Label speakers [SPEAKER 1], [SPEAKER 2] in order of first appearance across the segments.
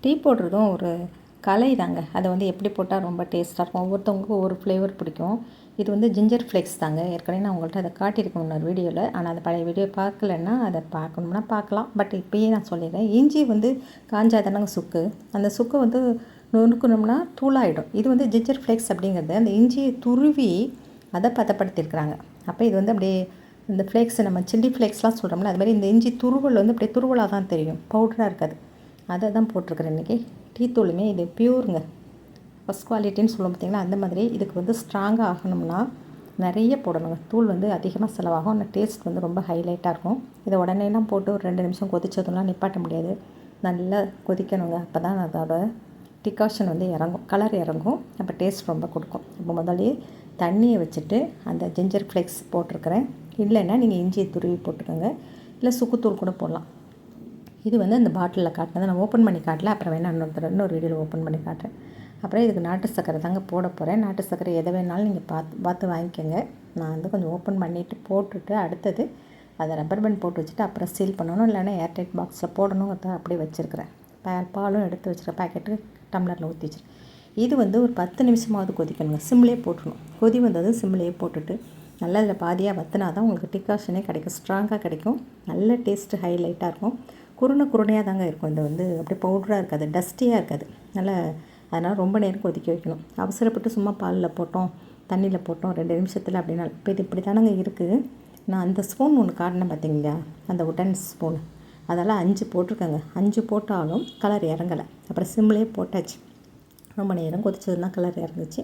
[SPEAKER 1] Tea போடுறதும் ஒரு கலை தாங்க. அதை வந்து எப்படி போட்டால் ரொம்ப டேஸ்ட்டாக இருக்கும். ஒவ்வொருத்தவங்களுக்கும் ஒவ்வொரு ஃப்ளேவர் பிடிக்கும். இது வந்து ஜிஞ்சர் ஃப்ளேக்ஸ் தாங்க. ஏற்கனவே நான் உங்கள்கிட்ட அதை காட்டியிருக்கேன் இன்னொரு வீடியோவில். ஆனால் அந்த பழைய வீடியோ பார்க்கலன்னா அதை பார்க்கணும்னா பார்க்கலாம். பட் இப்போயே நான் சொல்லிடுறேன். இஞ்சி வந்து காஞ்சாதானங்க சுக்கு. அந்த சுக்கை வந்து நுணுக்கணும்னா தூளாகிடும். இது வந்து ஜிஞ்சர் ஃப்ளேக்ஸ் அப்படிங்கிறது அந்த இஞ்சியை துருவி அதை பதப்படுத்தியிருக்கிறாங்க. அப்போ இது வந்து அப்படியே இந்த ஃப்ளேக்ஸ் நம்ம சில்லி ஃப்ளேக்ஸ்லாம் சொல்கிறோம்ல, அது மாதிரி இந்த இஞ்சி துருவல் வந்து அப்படியே துருவலாக தான் தெரியும், பவுடராக இருக்காது. அதை தான் போட்டிருக்கிறேன் இன்றைக்கி. டீ தூளுமே இது பியூருங்க, ஃபஸ்ட் குவாலிட்டின்னு சொல்லுவோம் பார்த்திங்களா, அந்த மாதிரி. இதுக்கு வந்து ஸ்ட்ராங்காக ஆகணும்னா நிறைய போடணுங்க. தூள் வந்து அதிகமாக செலவாகும். ஆனால் டேஸ்ட் வந்து ரொம்ப ஹைலைட்டாக இருக்கும். இதை உடனேலாம் போட்டு ஒரு 2 நிமிஷம் கொதிச்சதுலாம் நிப்பாட்ட முடியாது. நல்லா கொதிக்கணுங்க. அப்போ தான் அதோட டிகாஷன் வந்து இறங்கும், கலர் இறங்கும். அப்போ டேஸ்ட் ரொம்ப கொடுக்கும். இப்போ முதல்ல தண்ணியை வச்சுட்டு அந்த ஜிஞ்சர் ஃப்ளேக்ஸ் போட்டிருக்கிறேன். இல்லைன்னா நீங்கள் இஞ்சியை துருவி போட்டுக்கோங்க, இல்லை சுக்குத்தூள் கூட போடலாம். இது வந்து அந்த பாட்டிலில் காட்டினதை நான் ஓப்பன் பண்ணி காட்டல. அப்புறம் வேணால் இன்னொரு வீடியோவில் ஓப்பன் பண்ணி காட்டுறேன். அப்புறம் இதுக்கு நாட்டு சர்க்கரை தாங்க போட போகிறேன். நாட்டு சர்க்கரை எதை வேணாலும் நீங்கள் பார்த்து வாங்கிக்கோங்க. நான் வந்து கொஞ்சம் ஓப்பன் பண்ணிவிட்டு போட்டுட்டு அடுத்தது அதை ரப்பர் பேண்ட் போட்டு வச்சுட்டு அப்புறம் சீல் பண்ணணும். இல்லைன்னா ஏர்டைட் பாக்ஸில் போடணும். அதை அப்படியே வச்சுருக்கிறேன். பாலும் எடுத்து வச்சுருக்கேன், பேக்கெட்டு டம்ளரில் ஊற்றி வச்சுருக்கேன். இது வந்து ஒரு 10 நிமிஷமாவது கொதிக்கணுங்க. சிம்லேயே போட்டுடணும். கொதி வந்தது சிம்லேயே போட்டுட்டு நல்லா இதில் பாதியாக வற்றினா தான் உங்களுக்கு டிகாஷனே கிடைக்கும், ஸ்ட்ராங்காக கிடைக்கும். நல்ல டேஸ்ட்டு ஹைலைட்டாக இருக்கும். குருணையாக தாங்க இருக்கும். இது வந்து அப்படியே பவுடராக இருக்காது, டஸ்டியாக இருக்காது. அதனால் ரொம்ப நேரம் கொதிக்க வைக்கணும். அவசரப்பட்டு சும்மா பாலில் போட்டோம், தண்ணியில் போட்டோம் 2 நிமிஷத்தில் அப்படின்னா இப்போ இது இப்படி தானங்க இருக்குது. நான் அந்த ஸ்பூன் ஒன்று காட்டினேன் பார்த்தீங்களா, அந்த உடன் ஸ்பூன், அதெல்லாம் 5 போட்டிருக்கேங்க. 5 போட்டாலும் கலர் இறங்கலை. அப்புறம் சிம்லேயே போட்டாச்சு. ரொம்ப நேரம் கொதிச்சதுன்னா கலர் இறங்குச்சு.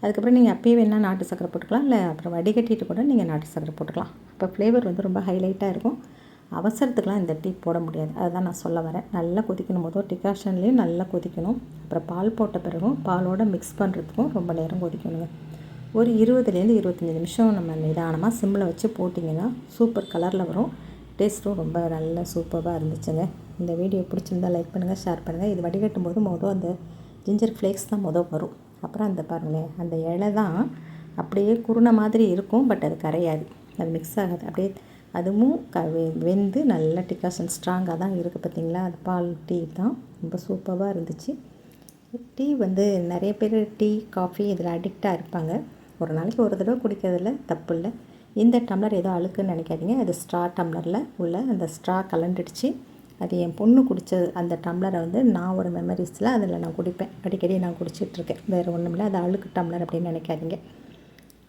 [SPEAKER 1] அதுக்கப்புறம் நீங்கள் அப்பயே வேணால் நாட்டு சர்க்கரை போட்டுக்கலாம், இல்லை அப்புறம் வடிகட்டிட்டு கூட நீங்கள் நாட்டு சர்க்கரை போட்டுக்கலாம். இப்போ ஃப்ளேவர் வந்து ரொம்ப ஹைலைட்டாக இருக்கும். அவசரத்துக்கெலாம் இந்த டீ போட முடியாது, அதுதான் நான் சொல்ல வரேன். நல்லா கொதிக்கணும் போதும் டிகாஷன்லேயும் நல்லா கொதிக்கணும். அப்புறம் பால் போட்ட பிறகும் பாலோடு மிக்ஸ் பண்ணுறதுக்கும் ரொம்ப நேரம் கொதிக்கணுங்க. ஒரு 20லேருந்து 25 நிமிஷம் நம்ம நிதானமாக சிம்மில் வச்சு போட்டிங்கன்னா சூப்பர் கலரில் வரும். டேஸ்ட்டும் ரொம்ப நல்ல சூப்பராக இருந்துச்சுங்க. இந்த வீடியோ பிடிச்சிருந்தால் லைக் பண்ணுங்கள், ஷேர் பண்ணுங்கள். இது வடிகட்டும் போது அந்த ஜிஞ்சர் ஃப்ளேக்ஸ் தான் வரும். அப்புறம் அந்த பாருங்களேன், அந்த இலை தான் அப்படியே குருணை மாதிரி இருக்கும். பட் அது கரையாது, அது மிக்ஸ் ஆகாது. அப்படியே அதுவும் வெந்து நல்ல டிகாஷன் ஸ்ட்ராங்காக தான் இருக்குது பார்த்திங்களா. அது பால் டீ தான் ரொம்ப சூப்பராக இருந்துச்சு. டீ வந்து நிறைய பேர் டீ காஃபி இதில் அடிக்டாக இருப்பாங்க. ஒரு நாளைக்கு ஒரு தடவை குடிக்கிறதுல தப்பு இல்லை. இந்த டம்ளர் ஏதோ அழுக்குன்னு நினைக்காதீங்க. அது ஸ்ட்ரா டம்ளரில் உள்ள அந்த ஸ்ட்ரா கலண்டுடுச்சு. அது என் பொண்ணு குடித்தது. அந்த டம்ளரை வந்து நான் ஒரு மெமரிஸில் அதில் நான் குடிப்பேன், அடிக்கடி நான் குடிச்சிட்ருக்கேன். வேறு ஒன்றும் இல்லை, அது அழுக்கு டம்ளர் அப்படின்னு நினைக்காதீங்க.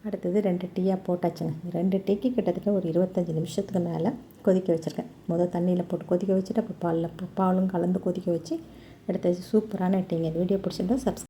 [SPEAKER 1] அடுத்தது 2 டீயாக போட்டாச்சுங்க. 2 டீக்கு கிட்டத்தட்ட ஒரு 25 நிமிஷத்துக்கு மேலே கொதிக்க வச்சுருக்கேன். தண்ணியில் போட்டு கொதிக்க வச்சுட்டு அப்புறம் பாலும் கலந்து கொதிக்க வச்சு எடுத்து சூப்பரான டீங்க. வீடியோ பிடிச்சிருந்தா